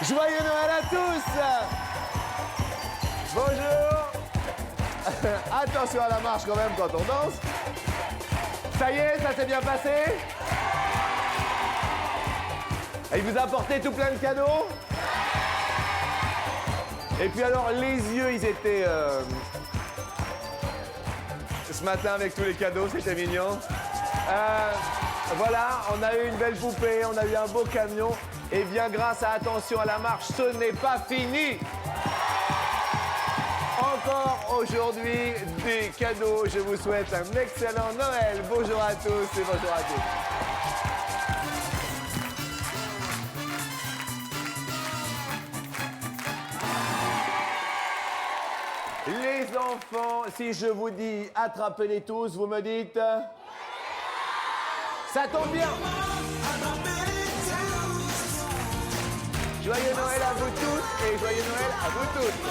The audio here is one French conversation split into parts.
Joyeux Noël à tous. Bonjour. Attention à la marche quand même quand on danse. Ça y est, ça s'est bien passé? Et il vous a apporté tout plein de cadeaux? Et puis alors, les yeux, ils étaient... ce matin avec tous les cadeaux, c'était mignon. Voilà, on a eu une belle poupée, on a eu un beau camion. Et bien grâce à Attention à la marche, ce n'est pas fini. Encore aujourd'hui, des cadeaux. Je vous souhaite un excellent Noël. Bonjour à tous et bonjour à tous. Les enfants, si je vous dis attrapez-les tous, vous me dites... Ça tombe bien. Joyeux Noël à vous tous et joyeux Noël à vous toutes.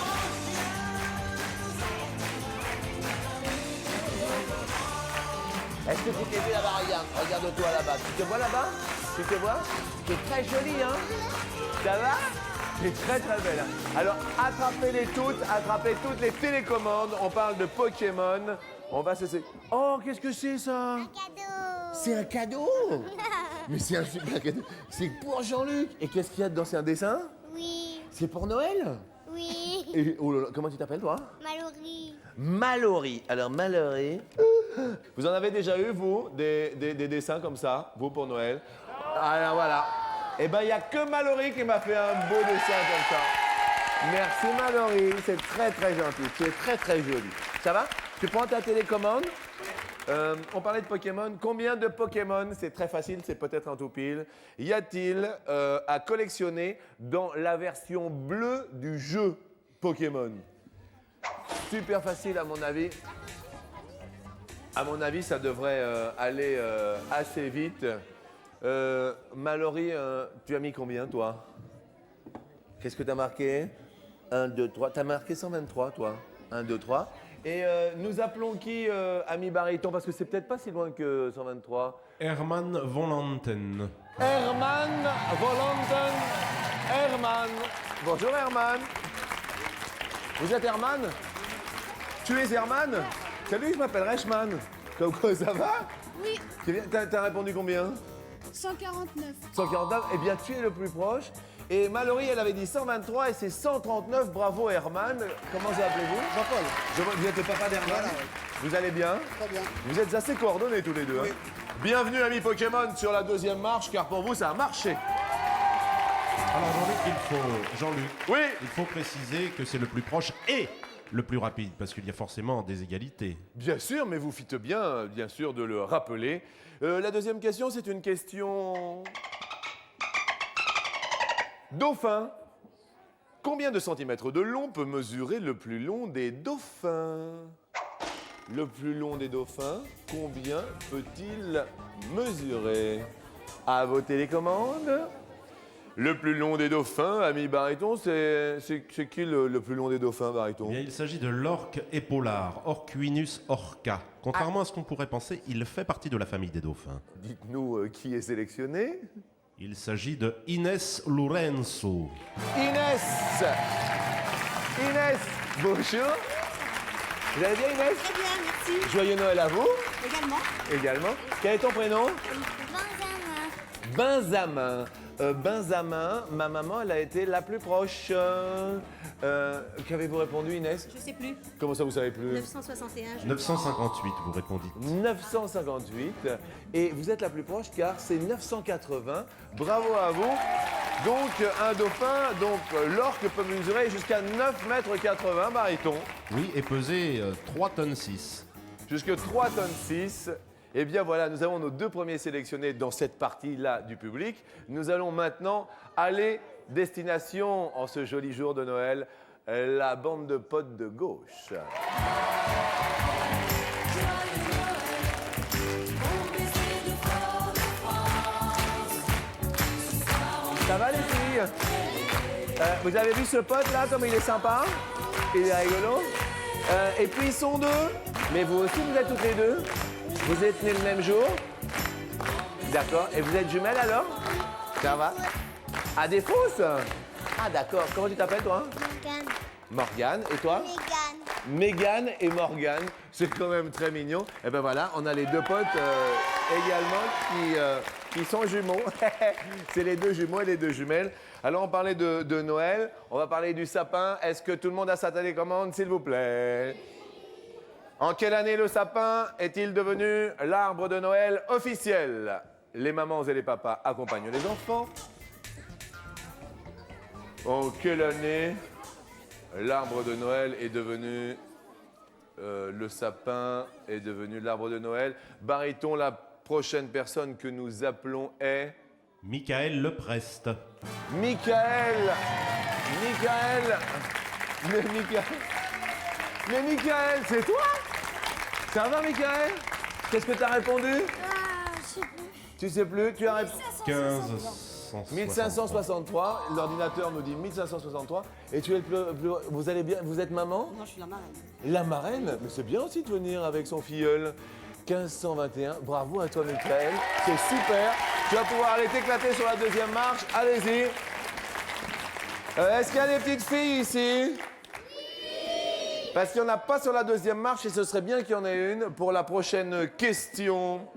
Est-ce que tu t'es vu là-bas? Regarde-toi là-bas. Tu te vois là-bas? Tu te vois? Tu es très jolie, hein? Ça va? Tu es très très belle. Alors, attrapez-les toutes les télécommandes. On parle de Pokémon. On va se... Oh, qu'est-ce que c'est ça? Un cadeau. C'est un cadeau? Mais c'est un super cadeau. C'est pour Jean-Luc. Et qu'est-ce qu'il y a dedans? C'est un dessin? Oui. C'est pour Noël? Oui. Et, oh là là, comment tu t'appelles, toi? Mallory. Mallory. Alors, Mallory, vous en avez déjà eu, vous, des dessins comme ça, vous, pour Noël? Alors, voilà. Eh bien, il n'y a que Mallory qui m'a fait un beau dessin comme ça. Merci, Mallory. C'est très, très gentil. Tu es très, très jolie. Ça va? Tu prends ta télécommande? On parlait de Pokémon. Combien de Pokémon, c'est très facile, c'est peut-être un tout pile, y a-t-il à collectionner dans la version bleue du jeu Pokémon? Super facile à mon avis. À mon avis, ça devrait aller assez vite. Mallory, tu as mis combien, toi? Qu'est-ce que tu as marqué? 1, 2, 3. Tu as marqué 123, toi? 1, 2, 3. Et nous appelons qui, ami baryton? Parce que c'est peut-être pas si loin que 123. Herman Volanten. Herman Volanten. Herman. Bonjour, Herman. Vous êtes Herman? Tu es Herman? Salut, je m'appelle Reichmann. Comme quoi, ça va? Oui. T'as répondu combien? 149. 149. Eh bien, tu es le plus proche. Et Mallory, elle avait dit 123 et c'est 139. Bravo, Herman. Comment vous appelez-vous? Jean-Paul. Vous êtes le papa d'Herman? Voilà, oui. Vous allez bien? Très bien. Vous êtes assez coordonnés tous les deux. Oui. Hein? Bienvenue, amis Pokémon, sur la deuxième marche, car pour vous, ça a marché. Alors Jean-Luc, Oui. il faut préciser que c'est le plus proche et le plus rapide, parce qu'il y a forcément des égalités. Bien sûr, mais vous faites bien sûr, de le rappeler. La deuxième question, c'est une question... Dauphin. Combien de centimètres de long peut mesurer le plus long des dauphins? Le plus long des dauphins, combien peut-il mesurer? À vos télécommandes. Le plus long des dauphins, ami baryton, c'est qui le plus long des dauphins, baryton? Eh bien, il s'agit de l'orque épaulard, Orquinus orca. Contrairement à ce qu'on pourrait penser, il fait partie de la famille des dauphins. Dites-nous qui est sélectionné. Il s'agit de Inès Lorenzo. Inès. Inès, bonjour. Vous allez bien, Inès? Très bien, merci. Joyeux Noël à vous. Également. Également. Quel est ton prénom? Benjamin. Benjamin. Benjamin, ma maman, elle a été la plus proche. Qu'avez-vous répondu, Inès? Je sais plus. Comment ça, vous savez plus? 961. 958, vous répondit. 958. Et vous êtes la plus proche car c'est 980. Bravo à vous. Donc, un dauphin, donc l'orque peut mesurer jusqu'à 9,80 m, baryton. Oui, et peser 3 tonnes 6. Jusque 3 tonnes 6. Eh bien voilà, nous avons nos deux premiers sélectionnés dans cette partie-là du public. Nous allons maintenant aller destination, en ce joli jour de Noël, la bande de potes de gauche. Ça va les filles? Vous avez vu ce pote-là, comme il est sympa? Il est rigolo. Et puis ils sont deux. Mais vous aussi, vous êtes toutes les deux? Vous êtes nés le même jour? D'accord. Et vous êtes jumelles alors? Ça va? À des fausses? Ah d'accord, comment tu t'appelles toi? Morgane. Morgane, et toi? Mégane et Morgane, c'est quand même très mignon. Et ben voilà, on a les deux potes également qui sont jumeaux. C'est les deux jumeaux et les deux jumelles. Alors on parlait de Noël, on va parler du sapin. Est-ce que tout le monde a sa télécommande, s'il vous plaît? En quelle année le sapin est-il devenu l'arbre de Noël officiel? Les mamans et les papas accompagnent les enfants. En quelle année l'arbre de Noël est devenu... le sapin est devenu l'arbre de Noël. Baryton, la prochaine personne que nous appelons est... Michael Leprest. Michael. Mais Michael, c'est toi? Ça va, Michael? Qu'est-ce que tu as répondu? Ah, je sais plus. Tu sais plus? Tu as répondu 1563. L'ordinateur nous dit 1563. Et tu es vous allez bien? Vous êtes maman? Non, je suis la marraine. La marraine? Mais c'est bien aussi de venir avec son filleul. 1521. Bravo à toi, Michael. C'est super. Tu vas pouvoir aller t'éclater sur la deuxième marche. Allez-y. Est-ce qu'il y a des petites filles ici? Parce qu'il n'y en a pas sur la deuxième marche et ce serait bien qu'il y en ait une pour la prochaine question.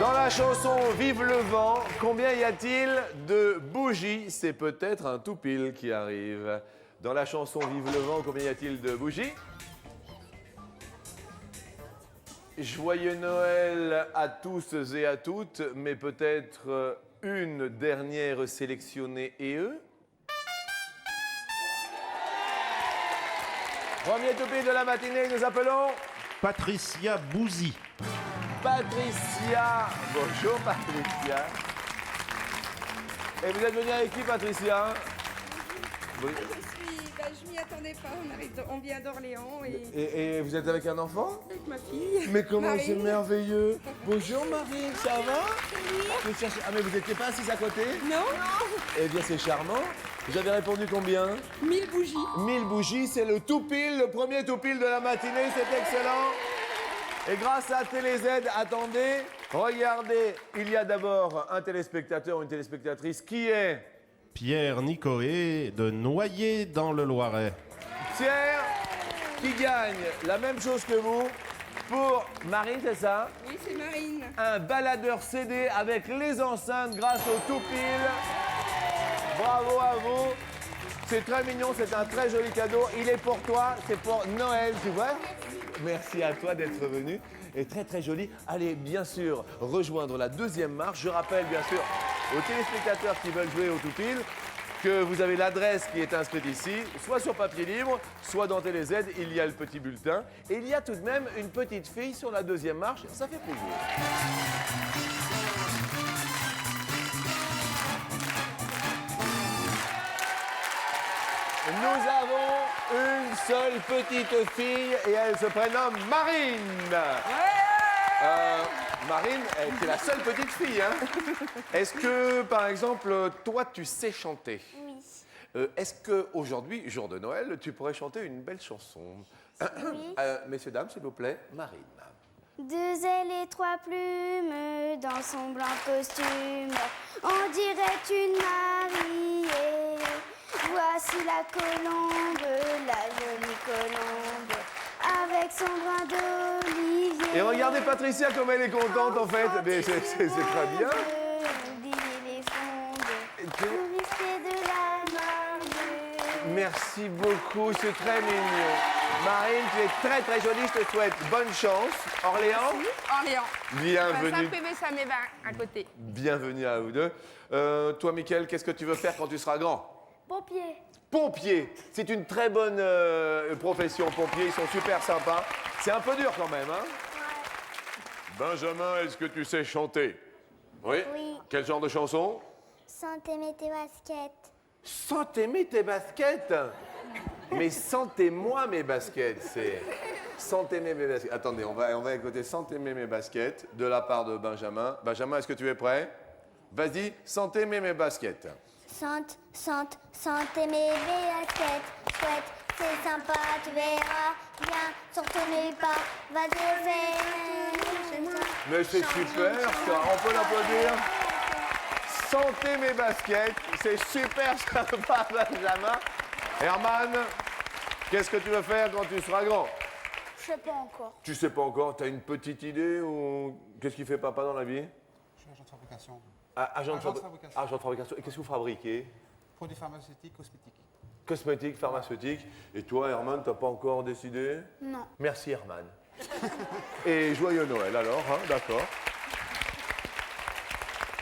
Dans la chanson Vive le vent, combien y a-t-il de bougies? C'est peut-être un tout pile qui arrive. Dans la chanson Vive le vent, combien y a-t-il de bougies? Joyeux Noël à tous et à toutes, mais peut-être une dernière sélectionnée et eux. Premier tout pile de la matinée, nous appelons Patricia Bouzy. Patricia. Bonjour Patricia. Et vous êtes venue avec qui, Patricia? Je m'y attendais pas. On vient d'Orléans et Et vous êtes avec un enfant? avec ma fille. Mais comment Marine. c'est merveilleux. Bonjour Marie, ça va? Vous cherchez- Ah mais vous n'étiez pas assise à côté? Non. Eh bien c'est charmant. Vous avez répondu combien? 1000 bougies. 1000 bougies, c'est le tout pile, le premier tout pile de la matinée, c'est excellent. Et grâce à TéléZ, attendez, regardez, il y a d'abord un téléspectateur ou une téléspectatrice qui est Pierre Nicoé de Noyer dans le Loiret. Pierre, qui gagne la même chose que vous pour Marine, c'est ça? Oui, c'est Marine. Un baladeur CD avec les enceintes grâce au tout pile. Bravo à vous. C'est très mignon, c'est un très joli cadeau. Il est pour toi, c'est pour Noël, tu vois? Merci à toi d'être venu. Et très très joli. Allez, bien sûr, rejoindre la deuxième marche. Je rappelle bien sûr aux téléspectateurs qui veulent jouer au tout pile que vous avez l'adresse qui est inscrite ici, soit sur papier libre, soit dans TéléZ, il y a le petit bulletin. Et il y a tout de même une petite fille sur la deuxième marche, ça fait plaisir. Nous avons une seule petite fille et elle se prénomme Marine. Marine, c'est la seule petite fille, hein? Est-ce que, par exemple, toi, tu sais chanter? Oui. Est-ce qu'aujourd'hui, jour de Noël, tu pourrais chanter une belle chanson? Oui. Messieurs, dames, s'il vous plaît, Marine. 2 ailes et 3 plumes dans son blanc costume, on dirait une mariée. Voici la colombe, la jolie colombe, avec son brin d'olivier. Et regardez Patricia comme elle est contente, en fait. Mais c'est très bien. Merci beaucoup, c'est très mignon. Marine, tu es très très jolie, je te souhaite bonne chance. Orléans, Orléans. bienvenue. Saint-Pévé-Saint-Mévin à côté. Bienvenue à vous deux. Toi, Mickaël, qu'est-ce que tu veux faire quand tu seras grand? Pompier. Pompier, c'est une très bonne profession, pompier, ils sont super sympas. C'est un peu dur quand même, hein? Benjamin, est-ce que tu sais chanter? Oui? Oui. Quel genre de chanson? Sans t'aimer tes baskets. Sans t'aimer tes baskets? Mais sans t'aimer mes baskets, c'est... Sans t'aimer mes baskets. Attendez, on va écouter Sans t'aimer mes baskets de la part de Benjamin. Benjamin, est-ce que tu es prêt? Vas-y, Sans t'aimer mes baskets. Sans t'aimer les baskets. Chouette, c'est sympa, tu verras. Viens sur tes pas, vas-y, fais. Mais c'est super, ça. On peut l'applaudir. Santé mes baskets. C'est super sympa, Benjamin. Herman, qu'est-ce que tu veux faire quand tu seras grand? Je sais pas encore. Tu sais pas encore, t'as une petite idée ou qu'est-ce qu'il fait papa dans la vie? Je suis agent de fabrication. Ah, agent de Agent de fabrication. Agent de fabrication. Et qu'est-ce que vous fabriquez? Produits pharmaceutiques, cosmétiques. Cosmétiques, pharmaceutiques. Et toi, Herman, t'as pas encore décidé? Non. Merci, Herman. Et joyeux Noël alors, hein, d'accord.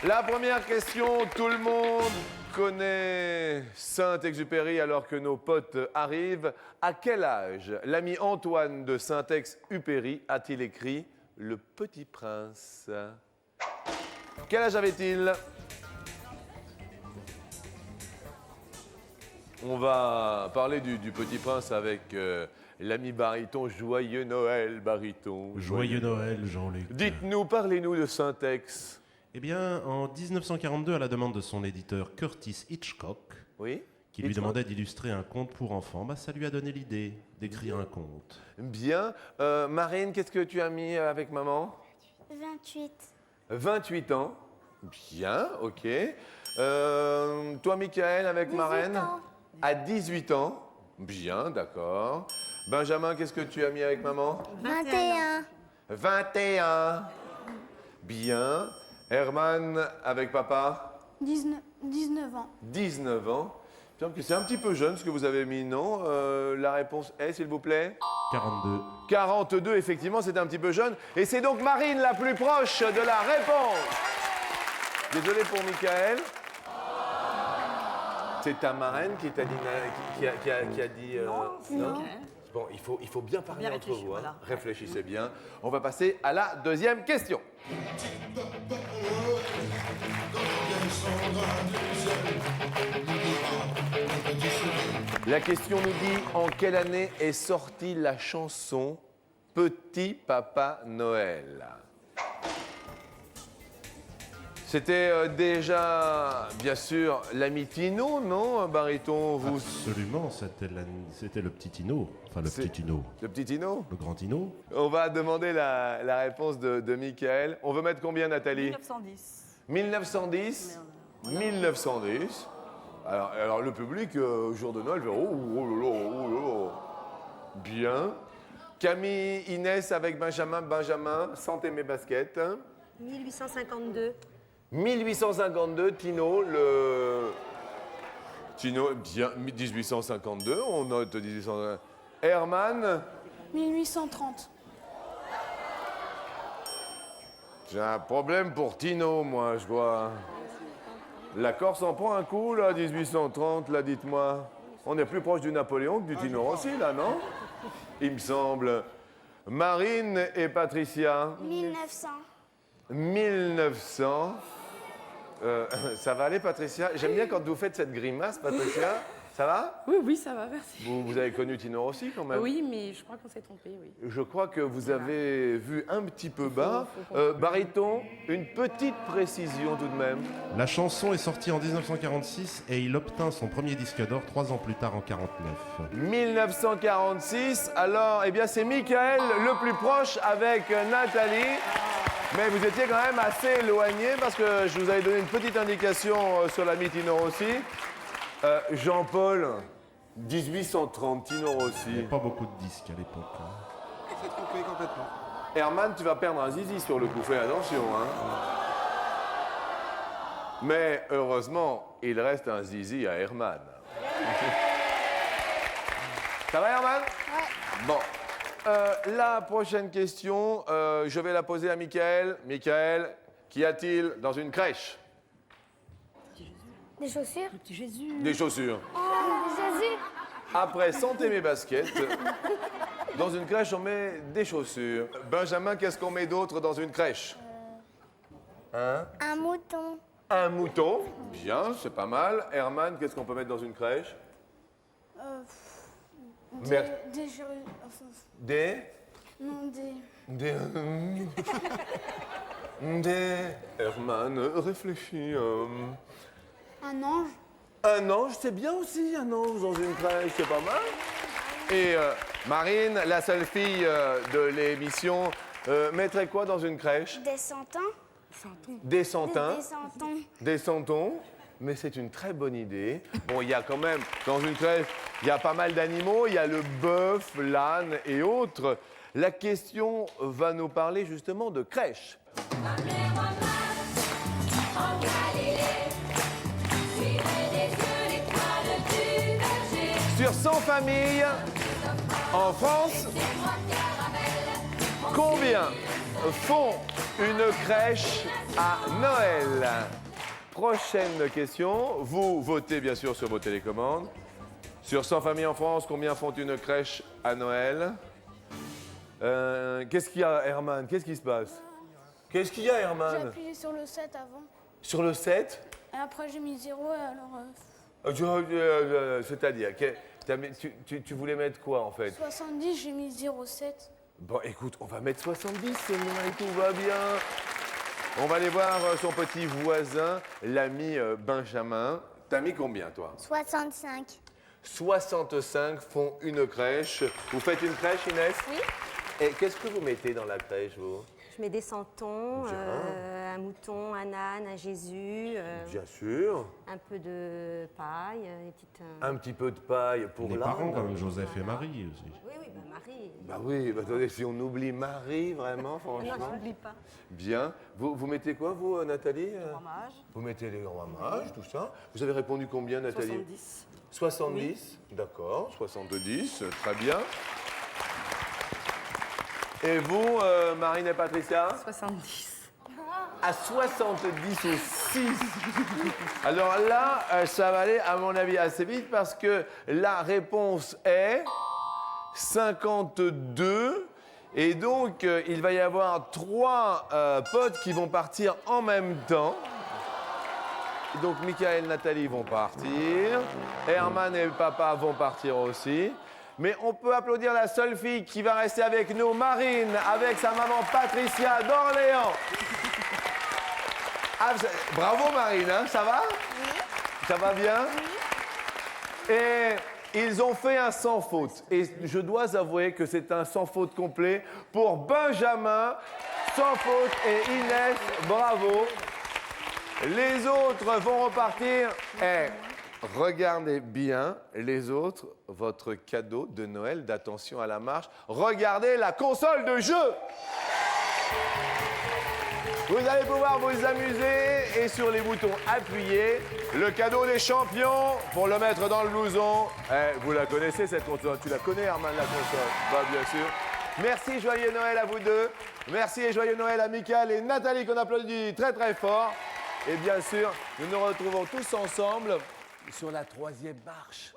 La première question, tout le monde connaît Saint-Exupéry alors que nos potes arrivent. À quel âge l'ami Antoine de Saint-Exupéry a-t-il écrit Le Petit Prince? Quel âge avait-il? On va parler du Petit Prince avec l'ami baryton. Joyeux Noël, baryton. Joyeux Noël, Jean-Luc. Dites-nous, parlez-nous de Saint-Ex. Eh bien, en 1942, à la demande de son éditeur Curtis Hitchcock, Oui? qui lui Hitchcock. demandait d'illustrer un conte pour enfants, ça lui a donné l'idée d'écrire un conte. Bien. Marine, qu'est-ce que tu as mis avec maman? 28. 28 ans. Bien, ok. Toi, Michael, avec 18 Marraine? ans. À 18 ans. Bien, d'accord. Benjamin, qu'est-ce que tu as mis avec maman? 21. 21. Bien. Herman, avec papa? 19 ans. 19 ans. Il me semble que c'est un petit peu jeune ce que vous avez mis, non? La réponse est, s'il vous plaît? 42. 42, effectivement, c'est un petit peu jeune. Et c'est donc Marine la plus proche de la réponse. Désolé pour Michael. C'est ta marraine qui t'a dit... qui a dit... non. Bon, il faut bien parler Bien entre réfléchir, vous. Hein. voilà. Réfléchissez bien. On va passer à la deuxième question. La question nous dit en quelle année est sortie la chanson Petit Papa Noël? C'était déjà, bien sûr, l'ami Tino, non, baryton? Vous, Absolument, c'était le petit Tino. Enfin, le C'est- petit Tino. le petit Tino? Le grand Tino. On va demander la réponse de Michael. On veut mettre combien, Nathalie? 1910. 1910. 1910. Alors le public, jour de Noël, fait oh là là, oh là là. Bien. Camille, Inès avec Benjamin. Benjamin, santé mes baskets. 1852. 1852, Tino, Tino, bien, 1852, on note 1852. Herman, 1830. j'ai un problème pour Tino, moi, je vois. La Corse en prend un coup, là, 1830, là, dites-moi. On est plus proche du Napoléon que du Tino Rossi, là, non? Il me semble. Marine et Patricia, 1900. 1900. Ça va aller, Patricia? J'aime bien quand vous faites cette grimace, Patricia. Ça va? Oui, oui, ça va, merci. Vous avez connu Tino Rossi, quand même? Oui, mais je crois qu'on s'est trompé, oui. Je crois que vous avez vu un petit peu bas. Baryton, une petite précision tout de même. La chanson est sortie en 1946 et il obtint son premier disque d'or 3 ans plus tard en 49. 1946. Alors, eh bien, c'est Michael le plus proche avec Nathalie. Mais vous étiez quand même assez éloigné parce que je vous avais donné une petite indication sur l'ami Tino Rossi. Jean-Paul, 1830, Tino Il n'y Rossi. avait pas beaucoup de disques à l'époque. Hein. C'est trompé complètement. Herman, tu vas perdre un zizi sur le coup, fais attention. Hein. Mais heureusement, il reste un zizi à Herman. Ça va, Herman? Ouais. Bon. La prochaine question, je vais la poser à Michael. Michael, qu'y a-t-il dans une crèche? Des chaussures? Petit Jésus. Des chaussures. Oh, Jésus. Après santé mes baskets, dans une crèche, on met des chaussures. Benjamin, qu'est-ce qu'on met d'autre dans une crèche? Hein? Un mouton. Un mouton. Bien, c'est pas mal. Herman, qu'est-ce qu'on peut mettre dans une crèche? Mer- Des enfin, Des... non, des... Des... Herman, réfléchis. Un ange. Un ange, c'est bien aussi, un ange dans une crèche, c'est pas mal. Et Marine, la seule fille de l'émission, mettraient quoi dans une crèche? Des santons. Des santins. Des santons. Des santons. Mais c'est une très bonne idée. Bon, il y a quand même, dans une crèche, il y a pas mal d'animaux. Il y a le bœuf, l'âne et autres. La question va nous parler justement de crèche. Sur 100 familles en France, combien font une crèche à Noël? Prochaine question. Vous votez bien sûr sur vos télécommandes. Sur 100 familles en France, combien font une crèche à Noël? Qu'est-ce qu'il y a, Herman? Qu'est-ce qui se passe? Qu'est-ce qu'il y a, J'ai Herman? appuyé sur le 7 avant. Sur le 7? Et après, j'ai mis 0 et alors... C'est-à-dire, tu voulais mettre quoi en fait? 70, j'ai mis 0,7. Bon, écoute, on va mettre 70 seulement et tout va bien. On va aller voir son petit voisin, l'ami Benjamin. T'as mis combien, toi? 65. 65 font une crèche. Vous faites une crèche, Inès? Oui. Et qu'est-ce que vous mettez dans la crèche, vous? Je mets des santons, Bien. un mouton, un âne, un Jésus, Bien sûr. un peu de paille, des petites... Un petit peu de paille pour Les l'âne. parents, comme Joseph et Marie aussi. Oui, oui, bah Marie. Bah oui, bah attendez, si on oublie Marie, vraiment, Non, franchement. je n'oublie pas. Bien. Vous mettez quoi, vous, Nathalie? Fromage. Vous mettez les grands mages, tout ça. Vous avez répondu combien, Nathalie? 70. 70, d'accord, 70, très bien. Et vous, Marine et Patricia? 70. À 70 aussi. Alors là, ça va aller, à mon avis, assez vite parce que la réponse est 52. Et donc, il va y avoir 3 potes qui vont partir en même temps. Donc, Michael et Nathalie vont partir. Herman et papa vont partir aussi. Mais on peut applaudir la seule fille qui va rester avec nous, Marine, avec sa maman Patricia d'Orléans. Ah, bravo Marine, hein, ça va? Oui. Ça va bien? Oui. Et ils ont fait un sans faute. Et je dois avouer que c'est un sans faute complet pour Benjamin, sans faute, et Inès, bravo. Les autres vont repartir. Et regardez bien, les autres, votre cadeau de Noël d'attention à la marche. Regardez la console de jeu. Vous allez pouvoir vous amuser et sur les boutons appuyés, le cadeau des champions pour le mettre dans le blouson. Vous la connaissez cette console? Tu la connais, Herman, la console? Bah, bien sûr. Merci, joyeux Noël à vous deux. Merci et joyeux Noël à Michael et Nathalie qu'on applaudit très très fort. Et bien sûr, nous nous retrouvons tous ensemble sur la 3e marche.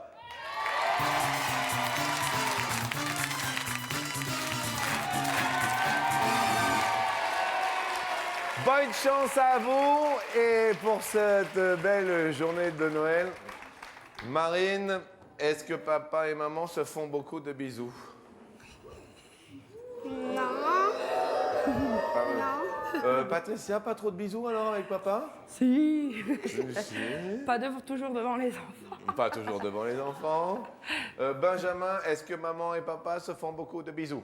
Bonne chance à vous et pour cette belle journée de Noël. Marine, est-ce que papa et maman se font beaucoup de bisous? Non. Patricia, pas trop de bisous alors avec papa? Si. Si. Pas toujours devant les enfants. Pas toujours devant les enfants. Benjamin, est-ce que maman et papa se font beaucoup de bisous?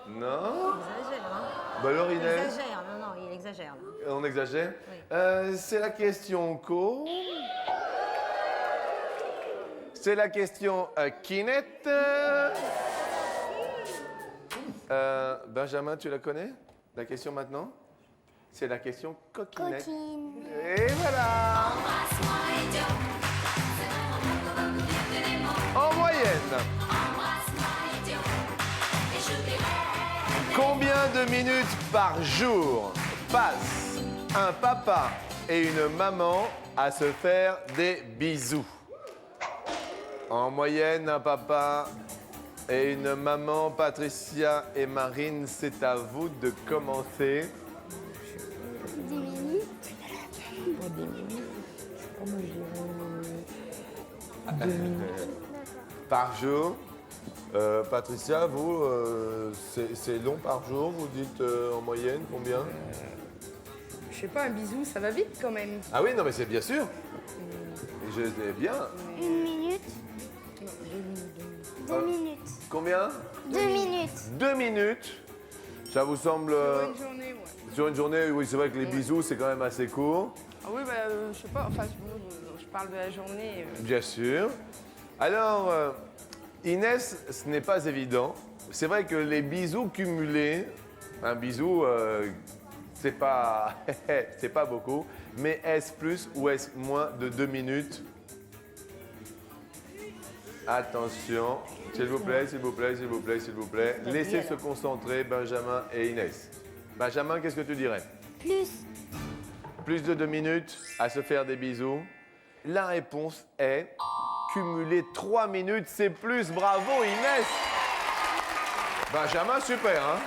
Non? Il exagère, hein? Bah alors Il Inès? exagère, non, il exagère. Là. On exagère? Oui. C'est la question co. C'est la question Kinette. Benjamin, tu la connais? La question maintenant? C'est la question coquinette. Coquine. Et voilà! En moyenne, combien de minutes par jour passe un papa et une maman à se faire des bisous? En moyenne, un papa et une maman, Patricia et Marine, c'est à vous de commencer. 10 minutes. Par jour. Patricia, vous, c'est long par jour, vous dites en moyenne combien? Je sais pas, un bisou, ça va vite quand même. Ah oui, non mais c'est bien sûr. Je sais bien. 1 minute. 2 minutes. Combien? 2 minutes. 2 minutes. Ça vous semble... Sur une journée, ouais. Sur une journée, oui, c'est vrai que les bisous, c'est quand même assez court. Ah oui, bah, je sais pas, enfin, je parle de la journée. Bien sûr. Alors, Inès, ce n'est pas évident. C'est vrai que les bisous cumulés, un bisou, c'est pas, c'est pas beaucoup, mais est-ce plus ou est-ce moins de 2 minutes? Attention, s'il vous plaît, s'il vous plaît, s'il vous plaît, s'il vous plaît. Laissez se concentrer Benjamin et Inès. Benjamin, qu'est-ce que tu dirais? Plus. Plus de 2 minutes à se faire des bisous. La réponse est cumuler 3 minutes, c'est plus. Bravo Inès. Benjamin, super, hein?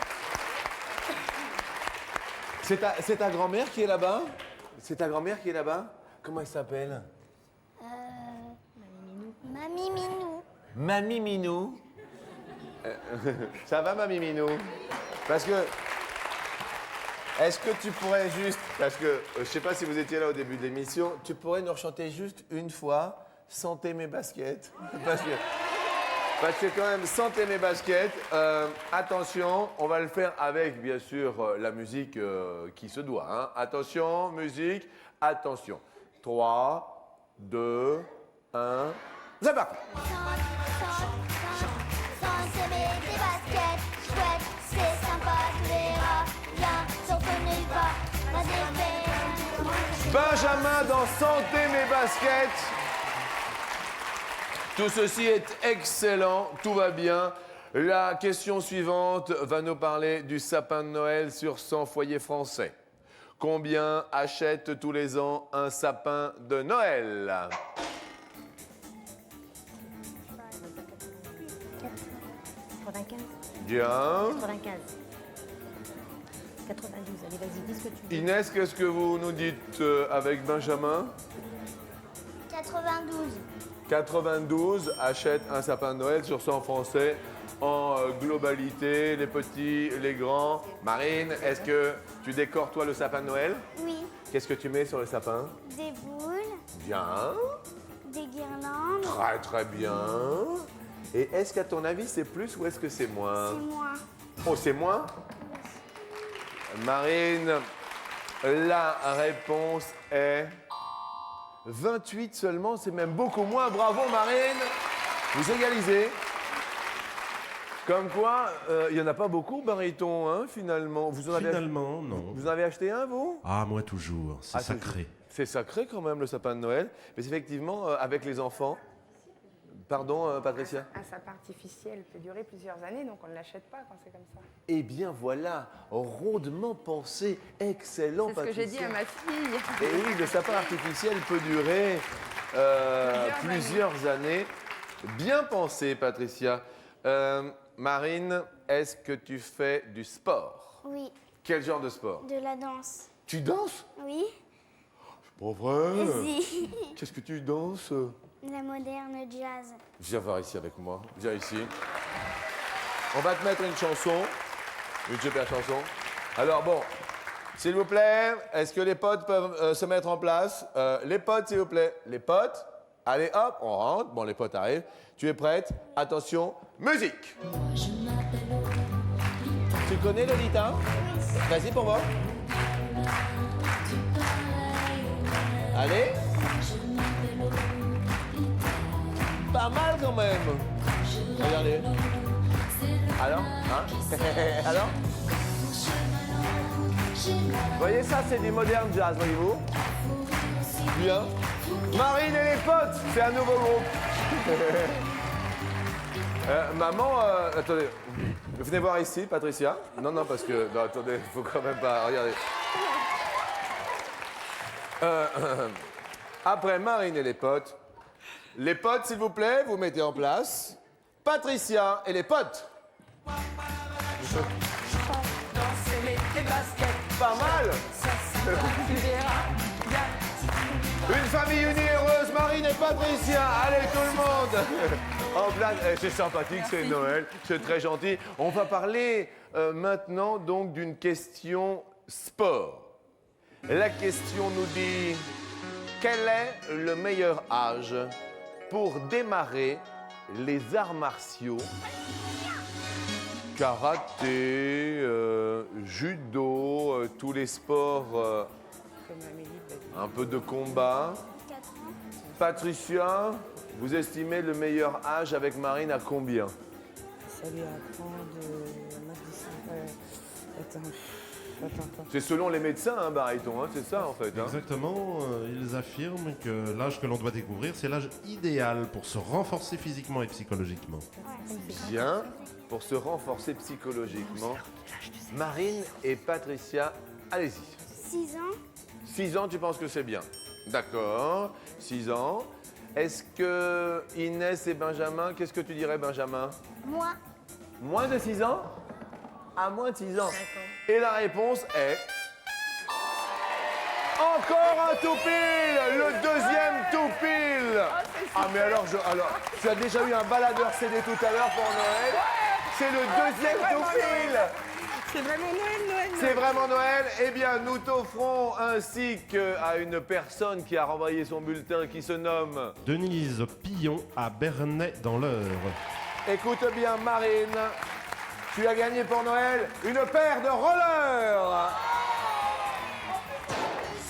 C'est ta grand-mère qui est là-bas? C'est ta grand-mère qui est là-bas? Comment elle s'appelle? Mamie Minou. Mamie Minou. Ça va, Mamie Minou? Parce que... Est-ce que tu pourrais juste... Parce que je ne sais pas si vous étiez là au début de l'émission, tu pourrais nous rechanter juste une fois « Sentez mes baskets ». Parce que quand même, sentez mes baskets. Attention, on va le faire avec, bien sûr, la musique qui se doit. Hein. Attention, musique, attention. 3, 2, 1, c'est parti. Sans aimer tes baskets, chouette, c'est sympa, tu verras. Viens, sauf nulle part, ma défaite. Benjamin dans Santé mes baskets. Tout ceci est excellent, tout va bien. La question suivante va nous parler du sapin de Noël sur 100 foyers français. Combien achètent tous les ans un sapin de Noël? 95. Bien. 95. 92. Allez, vas-y, dis ce que tu veux. Inès, qu'est-ce que vous nous dites avec Benjamin? 92. 92 achètent un sapin de Noël sur 100 Français en globalité, les petits, les grands. Marine, est-ce que tu décores toi le sapin de Noël? Oui. Qu'est-ce que tu mets sur le sapin? Des boules, Bien, des guirlandes. très très bien. Et est-ce qu'à ton avis c'est plus ou est-ce que c'est moins? C'est moi. Oh, c'est moins? Marine, la réponse est 28 seulement, c'est même beaucoup moins. Bravo Marine, vous égalisez. Comme quoi, il n'y en a pas beaucoup, Bariton, hein, finalement. Vous en avez Finalement, non. Vous en avez acheté un, vous? Ah, moi toujours, c'est Ah, sacré. C'est sacré quand même, le sapin de Noël. Mais effectivement, avec les enfants... Pardon, Patricia? Un sapin artificiel peut durer plusieurs années, donc on ne l'achète pas quand c'est comme ça. Eh bien voilà, rondement pensé, excellent, C'est ce que Patricia. j'ai dit à ma fille. Et oui, le sapin artificiel peut durer plusieurs années. Bien pensé, Patricia. Marine, est-ce que tu fais du sport? Oui. Quel genre de sport? De la danse. Tu danses? Oui. Pas vrai? Si. Qu'est-ce que tu danses? La moderne jazz. Viens voir ici avec moi. Viens ici. On va te mettre une chanson. Une super chanson. Alors bon, s'il vous plaît, est-ce que les potes peuvent se mettre en place? Les potes, s'il vous plaît. Les potes. Allez, hop, on rentre. Bon, les potes arrivent. Tu es prête? Attention, musique. Tu connais Lolita? Vas-y pour moi. Allez. Pas mal quand même. Regardez. Alors, hein? Alors? Vous voyez ça, c'est du moderne jazz, voyez-vous? Bien. Marine et les potes, c'est un nouveau groupe. Maman, attendez. Venez voir ici, Patricia. Non, non, parce que... Non, attendez, faut quand même pas... Regardez. Après Marine et les potes, s'il vous plaît, vous mettez en place. Patricia et les potes. Pas mal. Une famille unie et heureuse, Marine et Patricia. Allez, tout le monde. En place. C'est sympathique, c'est Noël, c'est très gentil. On va parler maintenant donc d'une question sport. La question nous dit, quel est le meilleur âge pour démarrer les arts martiaux Karaté, judo, tous les sports, Comme Amélie l'a dit. un peu de combat. 4 ans. Patricia, vous estimez le meilleur âge avec Marine à combien? Ça lui apprend de. Moi, je dis ça. Attends. C'est selon les médecins, hein, Baryton, hein, c'est ça en fait. Hein. Exactement, ils affirment que l'âge que l'on doit découvrir, c'est l'âge idéal pour se renforcer physiquement et psychologiquement. Bien, pour se renforcer psychologiquement. Marine et Patricia, allez-y. 6 ans. 6 ans, tu penses que c'est bien? D'accord, 6 ans. Est-ce que Inès et Benjamin, qu'est-ce que tu dirais, Benjamin? Moi. Moins de 6 ans? À moins de 6 ans. Et la réponse est... Encore un tout pile! Le deuxième tout pile! Ah mais alors, tu as déjà eu un baladeur CD tout à l'heure pour Noël. C'est le deuxième tout pile! C'est vraiment Noël. C'est vraiment Noël. Eh bien, nous t'offrons ainsi qu'à une personne qui a renvoyé son bulletin qui se nomme... Denise Pillon à Bernay dans l'Eure. Écoute bien, Marine. Tu as gagné pour Noël une paire de rollers.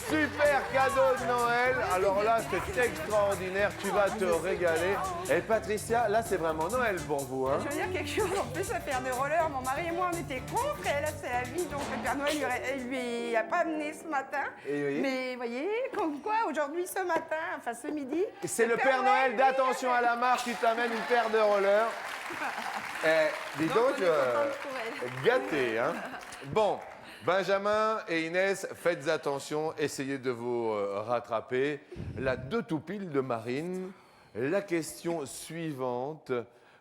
Super cadeau de Noël. Alors là, c'est extraordinaire. Tu vas te régaler. Et Patricia, là, c'est vraiment Noël pour vous. Hein? Je veux dire quelque chose, en plus, la paire de rollers, mon mari et moi, on était contre, et elle, c'est la vie, donc le Père Noël, il lui a pas amené ce matin. Et oui. Mais, vous voyez, comme quoi, aujourd'hui, ce matin, enfin, ce midi... C'est le Père Noël d'attention à la marche qui t'amène une paire de rollers. Dis donc, on est contente pour elle. gâté, hein? Bon, Benjamin et Inès, faites attention, essayez de vous rattraper. La deux tout pile de Marine. La question suivante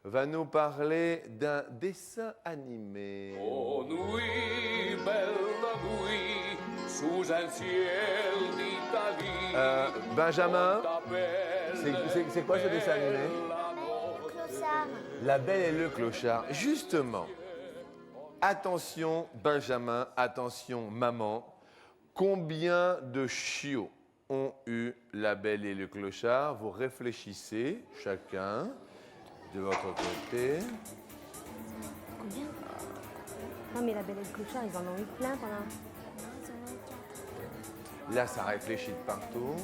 va nous parler d'un dessin animé. Oh nuit, bella nuit, sous un ciel d'Italie. Benjamin, on t'appelle c'est quoi ce dessin animé? Clochard. La Belle et le Clochard. Justement, attention Benjamin, attention maman, combien de chiots ont eu La Belle et le Clochard? Vous réfléchissez chacun de votre côté. Combien? Non, mais la Belle et le Clochard, ils en ont eu plein pendant. Là, ça réfléchit de partout.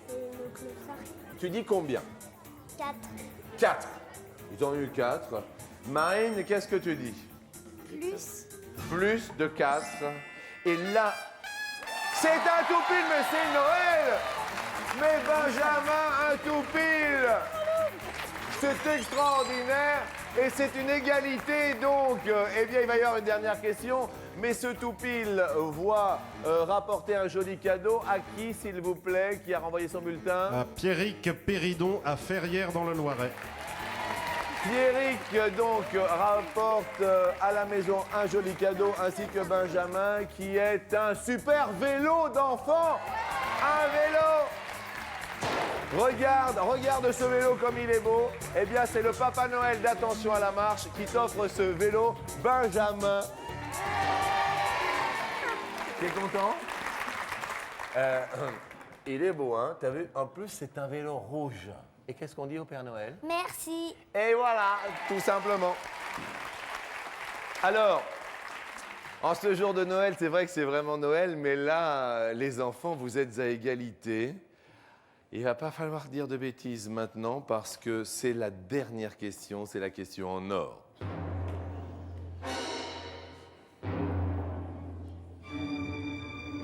C'est le clochard. Tu dis combien? 4. 4. Ils ont eu 4. Marine, qu'est-ce que tu dis? Plus. Plus de 4. Et là, c'est un tout pile, mais c'est Noël! Mais Benjamin, un tout pile! C'est extraordinaire et c'est une égalité donc. Eh bien, il va y avoir une dernière question. Mais ce tout pile voit rapporter un joli cadeau à qui, s'il vous plaît, qui a renvoyé son bulletin? À Pierrick Péridon à Ferrières dans le Loiret. Pierrick donc rapporte à la maison un joli cadeau ainsi que Benjamin qui est un super vélo d'enfant. Un vélo. Regarde ce vélo comme il est beau. Eh bien c'est le Papa Noël d'Attention à la marche qui t'offre ce vélo, Benjamin. T'es content? Il est beau, hein? T'as vu? En plus c'est un vélo rouge. Et qu'est-ce qu'on dit au Père Noël? Merci. Et voilà, tout simplement. Alors, en ce jour de Noël, c'est vrai que c'est vraiment Noël, mais là, les enfants, vous êtes à égalité. Il va pas falloir dire de bêtises maintenant parce que c'est la dernière question, c'est la question en or.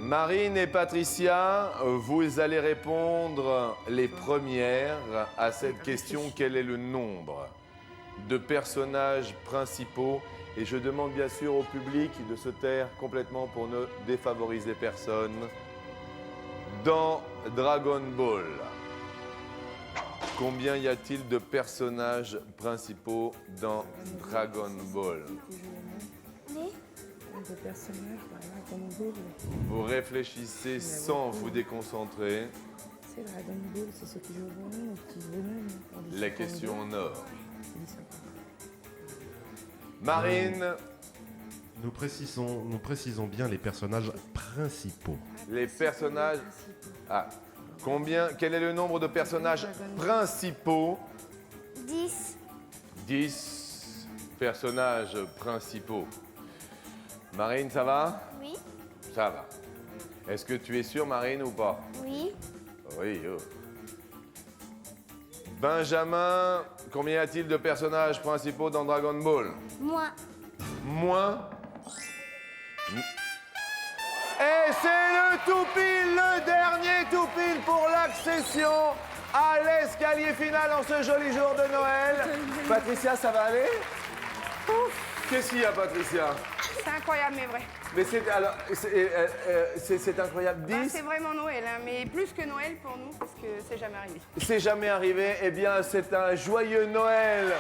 Marine et Patricia, vous allez répondre les premières à cette question. Quel est le nombre de personnages principaux? Et je demande bien sûr au public de se taire complètement pour ne défavoriser personne. Dans Dragon Ball, combien y a-t-il de personnages principaux dans Dragon Ball? Des personnages, Dragon Ball. Vous réfléchissez sans vous déconcentrer. C'est Dragon Ball, c'est ceux qui jouent au bonhomme, les petits bonhommes. La question en or. Marine, Nous précisons bien les personnages principaux. les personnages... Ah, quel est le nombre de personnages principaux? 10. 10. personnages principaux. Marine, ça va? Oui, Ça va. Est-ce que tu es sûre, Marine, ou pas? oui. Oui. Oh. Benjamin, combien y a-t-il de personnages principaux dans Dragon Ball? Moi. Moins. Et c'est le tout pile, le dernier tout pile pour l'accession à l'escalier final en ce joli jour de Noël. Patricia, ça va aller? Qu'est-ce qu'il y a, Patricia? C'est incroyable, mais vrai. Mais c'est incroyable. Bah, 10. c'est vraiment Noël, hein, mais plus que Noël pour nous, parce que c'est jamais arrivé. C'est jamais arrivé. Eh bien, c'est un joyeux Noël.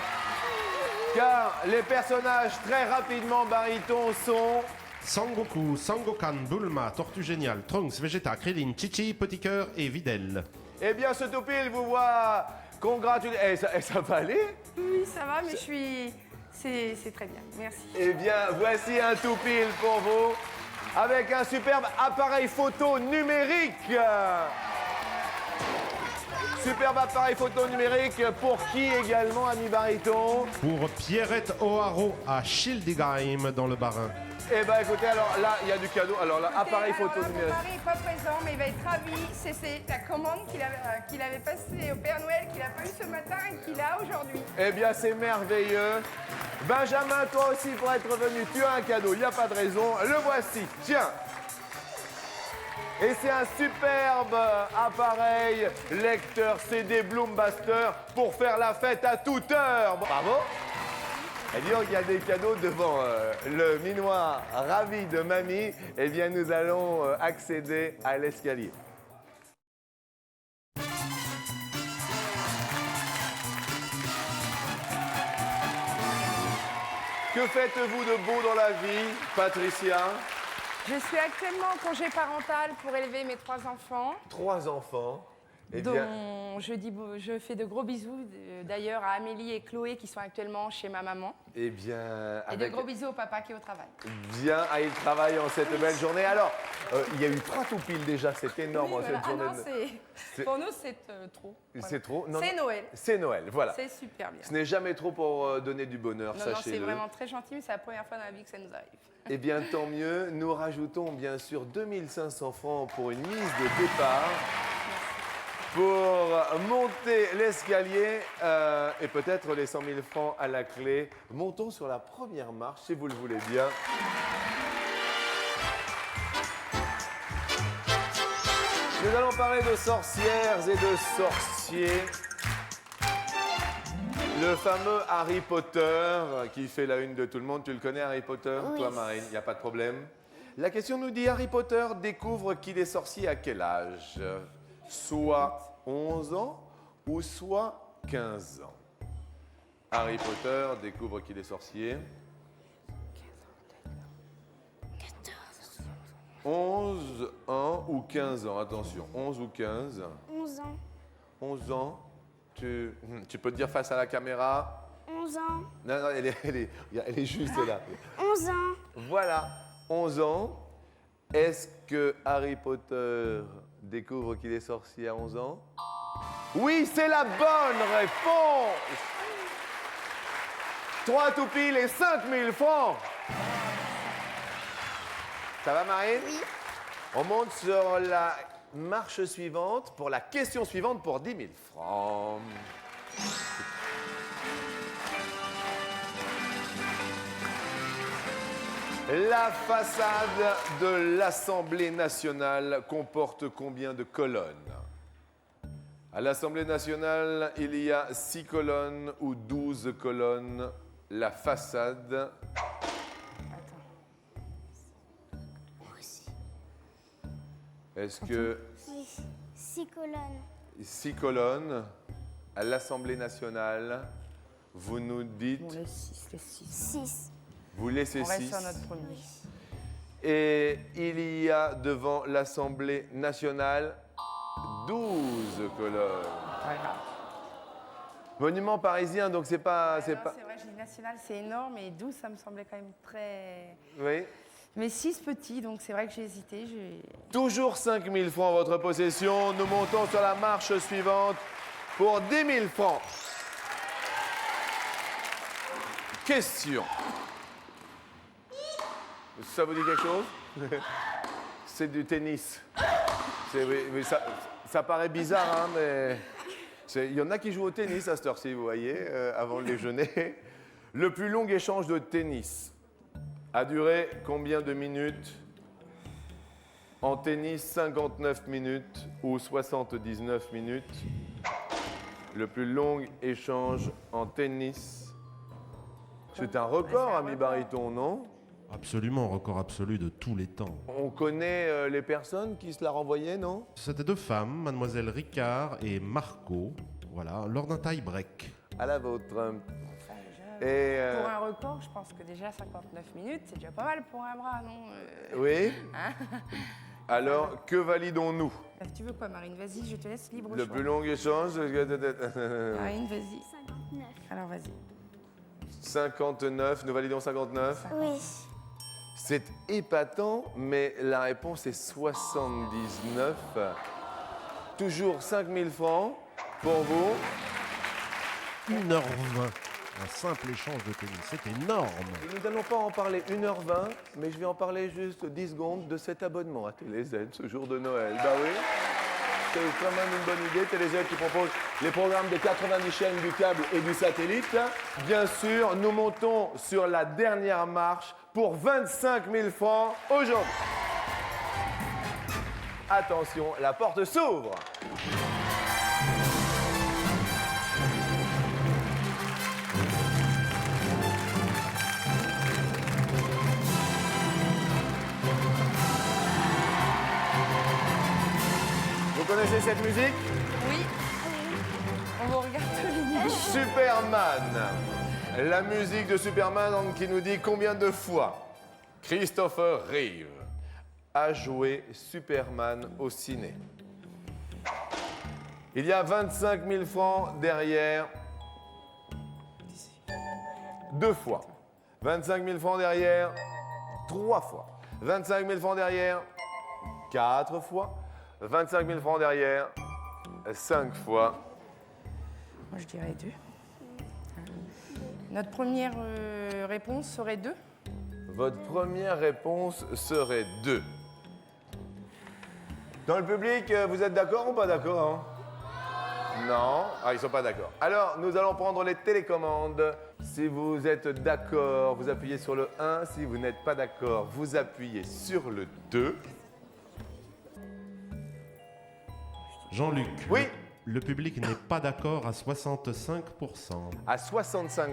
Car les personnages très rapidement barytons sont... Sangoku, Sangokan, Bulma, Tortue Géniale, Trunks, Vegeta, Krillin, Chichi, Petit Cœur et Videl. Eh bien, ce tout pile vous voit congratuler. Ça va aller? Oui, ça va, mais je suis... C'est très bien, merci. Eh bien, voici un tout pile pour vous, avec un superbe appareil photo numérique. Superbe appareil photo numérique pour qui également, ami baryton? Pour Pierrette O'Haraud à Schildigheim dans le Bas-Rhin. Eh bien, écoutez, alors là, il y a du cadeau. Alors là, appareil photo Alors là, mon numérique. mari n'est pas présent, mais il va être ravi. C'est la commande qu'il avait passée au Père Noël, qu'il n'a pas eu ce matin et qu'il a aujourd'hui. Eh bien, c'est merveilleux. Benjamin, toi aussi, pour être venu, tu as un cadeau, il n'y a pas de raison. Le voici, tiens. Et c'est un superbe appareil lecteur CD Bloombuster pour faire la fête à toute heure. Bravo. Et dis donc, il y a des cadeaux devant le minois ravi de mamie. Eh bien, nous allons accéder à l'escalier. Que faites-vous de beau dans la vie, Patricia? Je suis actuellement en congé parental pour élever mes 3 enfants, 3 enfants. Eh bien, dont je fais de gros bisous d'ailleurs à Amélie et Chloé qui sont actuellement chez ma maman. eh bien, Et de gros bisous au papa qui est au travail. bien, il travaille en cette belle journée. Alors, il y a eu 3 tout pile déjà, c'est énorme en Oui, cette voilà. journée. Ah non, C'est- pour nous, c'est trop. Voilà. C'est trop? Non, C'est non. Noël. C'est Noël, voilà. C'est super bien. Ce n'est jamais trop pour donner du bonheur, Non, non, c'est sachez-le. vraiment très gentil, mais c'est la première fois dans la vie que ça nous arrive. Eh bien, tant mieux. Nous rajoutons bien sûr 2500 francs pour une mise de départ. Pour monter l'escalier et peut-être les 100 000 francs à la clé. Montons sur la première marche, si vous le voulez bien. Nous allons parler de sorcières et de sorciers. Le fameux Harry Potter qui fait la une de tout le monde. Tu le connais, Harry Potter? Oui. Toi, Marine, il n'y a pas de problème. La question nous dit, Harry Potter découvre qu'il est sorcier à quel âge? Soit 11 ans ou soit 15 ans. Harry Potter découvre qu'il est sorcier. 11 ans ou 15 ans, attention, 11 ou 15. 11 ans. 11 ans, tu peux te dire face à la caméra. 11 ans. Non, non, elle est juste là. 11 ans. Voilà, 11 ans. Est-ce que Harry Potter découvre qu'il est sorcier à 11 ans? Oui, c'est la bonne réponse. 3 tout pile et 5000 francs. Ça va, Marine? Oui. On monte sur la marche suivante pour la question suivante pour 10 000 francs. La façade de l'Assemblée nationale comporte combien de colonnes? À l'Assemblée nationale, il y a 6 colonnes ou 12 colonnes. La façade. Est-ce que Oui. 6 colonnes. 6 colonnes à l'Assemblée nationale, vous nous dites, Bon, les 6, les 6. 6. vous laissez On reste 6. sur notre premier. Et il y a devant l'Assemblée nationale 12 colonnes. Voilà. Monument parisien, donc c'est pas... C'est vrai, je dis national, c'est énorme, et 12, ça me semblait quand même très... Oui. Mais 6 petits, donc c'est vrai que j'ai hésité. Toujours 5 000 francs en votre possession. Nous montons sur la marche suivante pour 10 000 francs. question. Ça vous dit quelque chose? C'est du tennis. Oui, ça paraît bizarre, hein, mais il y en a qui jouent au tennis à cette heure-ci, vous voyez, avant le déjeuner. Le plus long échange de tennis a duré combien de minutes? En tennis, 59 minutes ou 79 minutes. Le plus long échange en tennis. C'est un record, ami baryton, non? Absolument, record absolu de tous les temps. On connaît les personnes qui se la renvoyaient, non? C'était deux femmes, mademoiselle Ricard et Marco, voilà, lors d'un tie-break. À la vôtre. Enfin, déjà, Et pour un record, je pense que déjà 59 minutes, c'est déjà pas mal pour un bras, non? oui. Hein? Alors, que validons-nous? Tu veux quoi, Marine? Vas-y, je te laisse libre Le choix. plus long échange. Marine, vas-y. 59. Alors, vas-y. 59, nous validons 59. Oui. C'est épatant, mais la réponse est 79. Toujours 5000 francs pour vous. 1h20, un simple échange de tennis, c'est énorme. Nous n'allons pas en parler 1h20, mais je vais en parler juste 10 secondes de cet abonnement à TéléZ ce jour de Noël. Bah oui, c'est quand même une bonne idée. TéléZ qui propose les programmes des 90 chaînes du câble et du satellite. Bien sûr, nous montons sur la dernière marche pour 25 000 francs aujourd'hui. Attention, la porte s'ouvre. Vous connaissez cette musique? Oui. On vous regarde tous les Superman. La musique de Superman qui nous dit combien de fois Christopher Reeve a joué Superman au ciné. Il y a 25 000 francs derrière. 2 fois. 25 000 francs derrière. 3 fois. 25 000 francs derrière. 4 fois. 25 000 francs derrière. 5 fois. Moi, je dirais 2. Notre première réponse serait 2. Votre première réponse serait 2. Dans le public, vous êtes d'accord ou pas d'accord, hein? Non? Ah, ils sont pas d'accord. Alors, nous allons prendre les télécommandes. Si vous êtes d'accord, vous appuyez sur le 1. Si vous n'êtes pas d'accord, vous appuyez sur le 2. Jean-Luc, Oui. le public n'est pas d'accord à 65%. À 65%.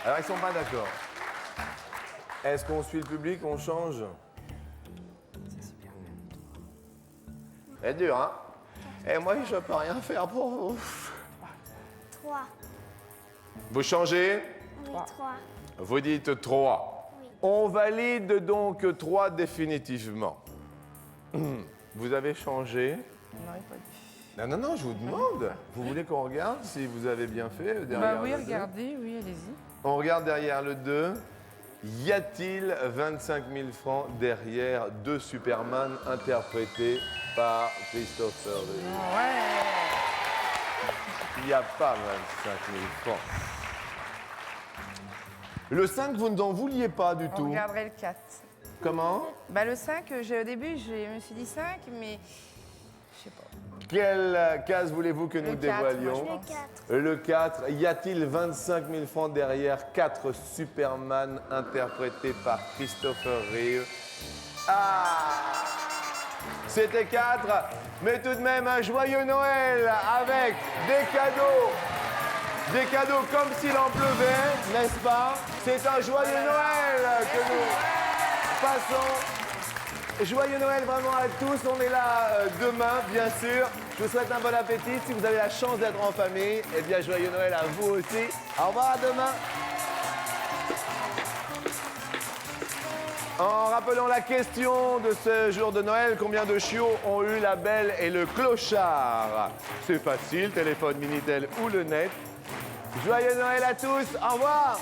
Alors, ils sont pas d'accord. Est-ce qu'on suit le public, on change? C'est dur, hein? Et moi, je peux rien faire pour vous. 3. Vous changez? Oui, 3. Vous dites 3. Oui. On valide donc 3 définitivement. Vous avez changé? On n'aurait pas dit. Non, je vous demande. Vous voulez qu'on regarde si vous avez bien fait derrière Bah oui, le 2? regardez, oui, allez-y. On regarde derrière le 2. Y a-t-il 25 000 francs derrière 2 Superman interprétés par Christopher Reeve? Ouais. Il n'y a pas 25 000 francs. Le 5, vous n'en vouliez pas du On tout. regarderait le 4. Comment? Bah le 5, au début, je me suis dit 5, mais je sais pas. Quelle case voulez-vous que nous Le 4, dévoilions? moi, je Le 4. Le 4, y a-t-il 25 000 francs derrière 4 Superman interprétés par Christopher Reeve? Ah! C'était 4, mais tout de même un joyeux Noël avec des cadeaux. Des cadeaux comme s'il en pleuvait, n'est-ce pas? C'est un joyeux Noël que nous passons. Joyeux Noël vraiment à tous. On est là demain, bien sûr. Je vous souhaite un bon appétit. Si vous avez la chance d'être en famille, eh bien, joyeux Noël à vous aussi. Au revoir, à demain. En rappelant la question de ce jour de Noël, combien de chiots ont eu la belle et le clochard? C'est facile, téléphone Minitel ou le net. Joyeux Noël à tous. Au revoir.